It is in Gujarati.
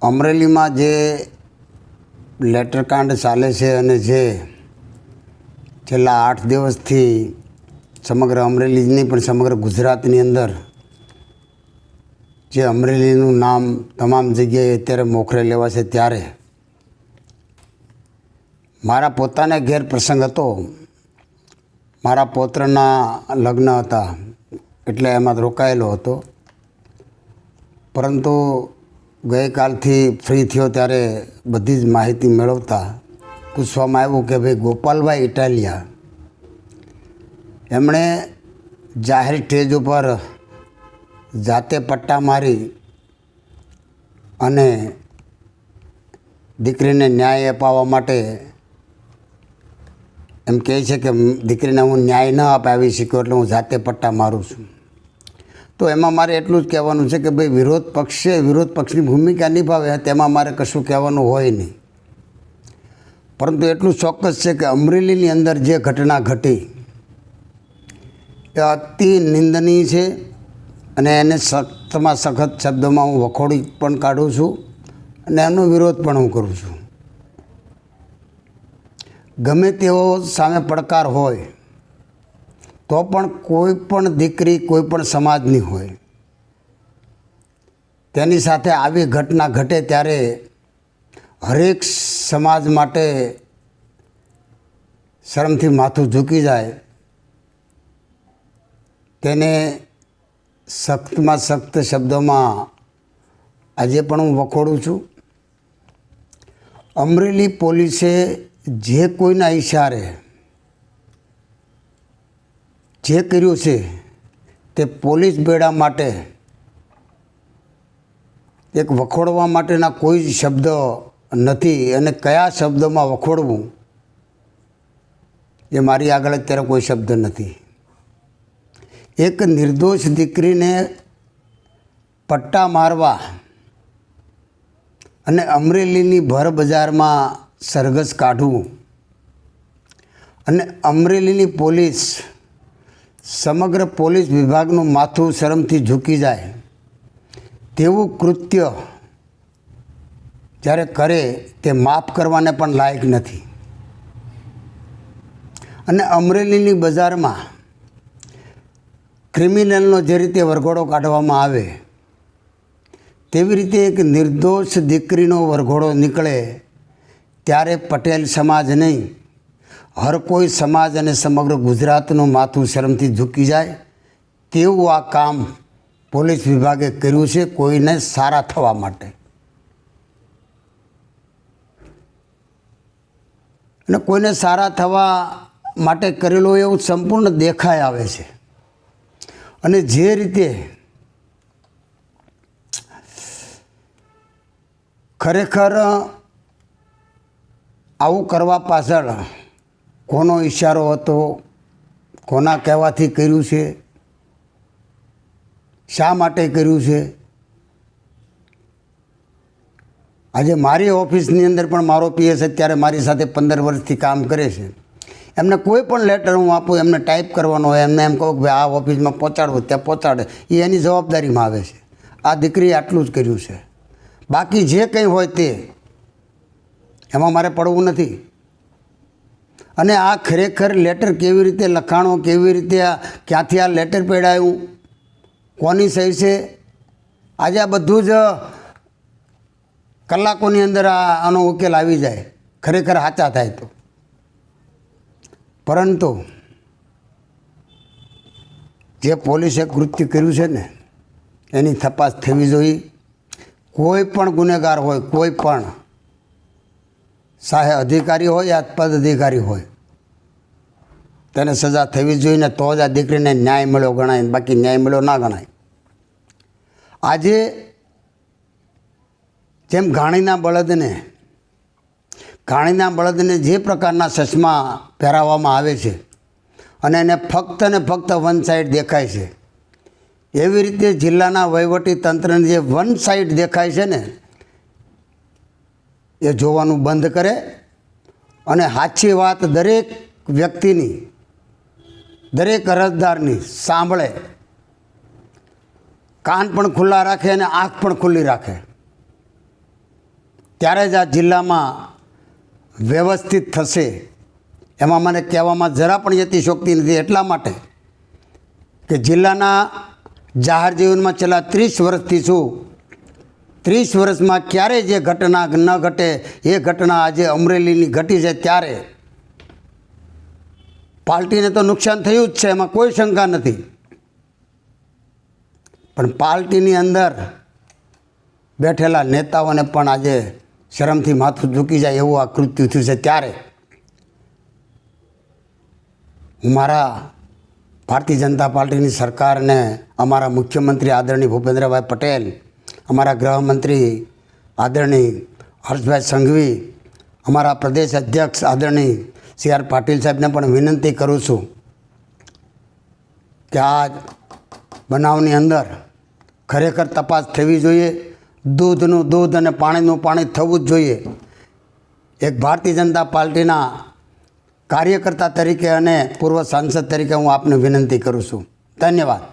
અમરેલીમાં જે લેટરકાંડ ચાલે છે અને જે છેલ્લા 8 દિવસથી સમગ્ર અમરેલી જ નહીં પણ સમગ્ર ગુજરાતની અંદર જે અમરેલીનું નામ તમામ જગ્યાએ અત્યારે મોખરે લેવાશે, ત્યારે મારા પોતાને ઘેર પ્રસંગ હતો. મારા પૌત્રના લગ્ન હતા એટલે એમાં રોકાયેલો હતો. પરંતુ ગઈકાલથી ફ્રી થયો ત્યારે બધી જ માહિતી મેળવતા પૂછવામાં આવ્યું કે ભાઈ ગોપાલભાઈ ઇટાલિયા એમણે જાહેર સ્ટેજ ઉપર જાતે પટ્ટા મારી અને દીકરીને ન્યાય અપાવવા માટે એમ કહે છે કે દીકરીને હું ન્યાય ન અપાવી શક્યો એટલે હું જાતે પટ્ટા મારું છું. તો એમાં મારે એટલું જ કહેવાનું છે કે ભાઈ વિરોધ પક્ષની ભૂમિકા નિભાવે તેમાં મારે કશું કહેવાનું હોય નહીં. પરંતુ એટલું ચોક્કસ છે કે અમરેલીની અંદર જે ઘટના ઘટી એ અતિ નિંદનીય છે અને એને સખ્તમાં સખત શબ્દોમાં હું વખોડી પણ કાઢું છું અને એનો વિરોધ પણ હું કરું છું. ગમે તેવો સામે પડકાર હોય તો પણ કોઈ પણ દીકરી કોઈ પણ સમાજની હોય તેની સાથે આવી ઘટના ઘટે ત્યારે હરેક સમાજ માટે શરમથી માથું ઝૂકી જાય, તેને સખ્તમાં સખ્ત શબ્દોમાં આજે પણ હું વખોડું છું. અમરેલી પોલીસે જે કોઈના ઈશારે જે કર્યું છે તે પોલીસ બેડા માટે એક વખોડવા માટેના કોઈ જ શબ્દ નથી. અને કયા શબ્દોમાં વખોડવું એ મારી આગળ અત્યારે કોઈ શબ્દ નથી. એક નિર્દોષ દીકરીને પટ્ટા મારવા અને અમરેલીની ભર બજારમાં સરઘસ કાઢવું અને અમરેલીની પોલીસ સમગ્ર પોલીસ વિભાગનું માથું શરમથી ઝૂકી જાય તેવું કૃત્ય જ્યારે કરે તે માફ કરવાને પણ લાયક નથી. અને અમરેલીની બજારમાં ક્રિમિનલનો જે રીતે વરઘોડો કાઢવામાં આવે તેવી રીતે એક નિર્દોષ દીકરીનો વરઘોડો નીકળે ત્યારે પટેલ સમાજ નહીં, હર કોઈ સમાજ અને સમગ્ર ગુજરાતનું માથું શરમથી ઝૂકી જાય તેવું આ કામ પોલીસ વિભાગે કર્યું છે કોઈને સારા થવા માટે. અને કોઈને સારા થવા માટે કરેલું એવું સંપૂર્ણ દેખાઈ આવે છે. અને જે રીતે ખરેખર આવું કરવા પાછળ કોનો ઈશારો હતો, કોના કહેવાથી કર્યું છે, શા માટે કર્યું છે. આજે મારી ઓફિસની અંદર પણ મારો પીએસ અત્યારે મારી સાથે 15 વર્ષથી કામ કરે છે. એમને કોઈ પણ લેટર હું આપું એમને ટાઈપ કરવાનો હોય, એમને એમ કહું કે ભાઈ આ ઓફિસમાં પહોંચાડવું ત્યાં પહોંચાડે, એ એની જવાબદારીમાં આવે છે. આ દીકરીએ આટલું જ કર્યું છે. બાકી જે કંઈ હોય તે એમાં મારે પડવું નથી. અને આ ખરેખર લેટર કેવી રીતે લખાણો, કેવી રીતે ક્યાંથી આ લેટર પેડાયું, કોની સહી છે, આજે આ બધું જ કલાકોની અંદર આનો ઉકેલ આવી જાય ખરેખર સાચા થાય તો. પરંતુ જે પોલીસે કૃત્ય કર્યું છે ને એની તપાસ થવી જોઈએ. કોઈ પણ ગુનેગાર હોય, કોઈ પણ ચાહે અધિકારી હોય યા પદ અધિકારી હોય, તેને સજા થવી જોઈએ ને તો જ આ દીકરીને ન્યાય મળ્યો ગણાય, બાકી ન્યાય મળ્યો ના ગણાય. આજે જેમ ઘાણીના બળદને જે પ્રકારના ચશ્મા પહેરાવવામાં આવે છે અને એને ફક્ત ને ફક્ત વન સાઈડ દેખાય છે, એવી રીતે જિલ્લાના વહીવટી તંત્રને જે વન સાઈડ દેખાય છે ને એ જોવાનું બંધ કરે અને સાચી વાત દરેક વ્યક્તિની, દરેક અરજદારની સાંભળે, કાન પણ ખુલ્લા રાખે અને આંખ પણ ખુલ્લી રાખે. ત્યારે જ આ જિલ્લામાં વ્યવસ્થિત થશે. એમાં મને કહેવામાં જરા પણ યતિશોક્તિ નથી, એટલા માટે કે જિલ્લાના જાહેર જીવનમાં છેલ્લા 30 વર્ષથી છું. 30 વર્ષમાં ક્યારેય જે ઘટના ન ઘટે એ ઘટના આજે અમરેલીની ઘટી છે. ત્યારે પાર્ટીને તો નુકસાન થયું જ છે, એમાં કોઈ શંકા નથી, પણ પાર્ટીની અંદર બેઠેલા નેતાઓને પણ આજે શરમથી માથું ઝૂકી જાય એવું આ કૃત્ય થયું છે. ત્યારે હું મારા ભારતીય જનતા પાર્ટીની સરકારને, અમારા મુખ્યમંત્રી આદરણીય ભૂપેન્દ્રભાઈ પટેલ, અમારા ગૃહમંત્રી આદરણીય હર્ષભાઈ સંઘવી, અમારા પ્રદેશ અધ્યક્ષ આદરણીય CR પાટીલ સાહેબને પણ વિનંતી કરું છું કે આ બનાવની અંદર ખરેખર તપાસ થવી જોઈએ. દૂધનું દૂધ અને પાણીનું પાણી થવું જ જોઈએ. એક ભારતીય જનતા પાર્ટીના કાર્યકર્તા તરીકે અને પૂર્વ સાંસદ તરીકે હું આપને વિનંતી કરું છું. ધન્યવાદ.